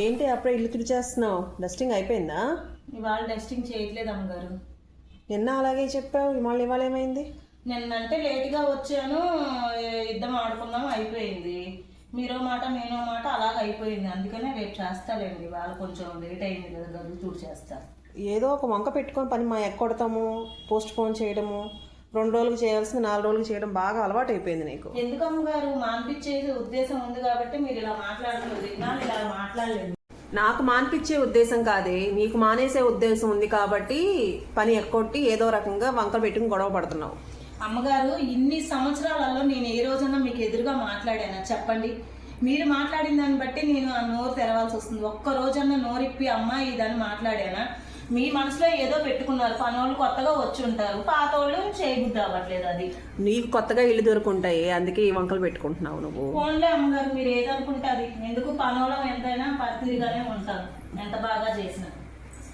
ఏంటి అప్పుడే ఇల్లు తుడిచేస్తున్నావు? డస్టింగ్ అయిపోయిందా? ఇవాళ డస్టింగ్ చేయట్లేదు అమ్మగారు. నిన్న అలాగే చెప్పావు, ఇవాళ ఏమైంది? నిన్నంటే లేట్గా వచ్చాను, యుద్ధం ఆడుకున్నాం, అయిపోయింది. మీరో మాట నేనో మాట అలాగ అయిపోయింది. అందుకనే రేపు చేస్తాలేండి. ఇవాళ కొంచెం లేట్ అయింది కదా, గదులు తుడిచేస్తా. ఏదో ఒక వంక పెట్టుకొని పని మా ఎక్కొడతాము, పోస్ట్ పోన్ చేయడము, 2 రోజులకు చేయాల్సిన 4 రోజులకు చేయడం బాగా అలవాటు అయిపోయింది నీకు. ఎందుకు అమ్మగారు? మాన్పించేది ఉద్దేశం ఉంది కాబట్టి మీరు ఇలా మాట్లాడుతున్నారు. ఇలా మాట్లాడలేదు. నాకు మాన్పించే ఉద్దేశం కాదే, నీకు మానేసే ఉద్దేశం ఉంది కాబట్టి పని ఎక్కొట్టి ఏదో రకంగా వంక పెట్టుకుని గొడవ పడుతున్నావు. అమ్మగారు, ఇన్ని సంవత్సరాలలో నేను ఏ రోజున మీకు ఎదురుగా మాట్లాడానా చెప్పండి? మీరు మాట్లాడిన దాన్ని బట్టి నేను ఆ నోరు తెరవాల్సి వస్తుంది. ఒక్క రోజన్నా నోరిప్పి అమ్మాయి ఇదని మాట్లాడానా? మీ మనసులో ఏదో పెట్టుకున్నారు. పనోళ్ళు కొత్తగా వచ్చి ఉంటారు, పాతోళ్ళు చేయబుద్ధి అవ్వట్లేదు. అది నీకు కొత్తగా ఇల్లు దొరుకుంటాయి, అందుకే ఈ వంకలు పెట్టుకుంటున్నావు నువ్వు. ఫోన్లే అమ్మగారు, మీరు ఏదనుకుంటారు. ఎందుకు పనోళ్ళం ఎంతైనా పరిస్థితిగానే ఉంటారు, ఎంత బాగా చేసినా.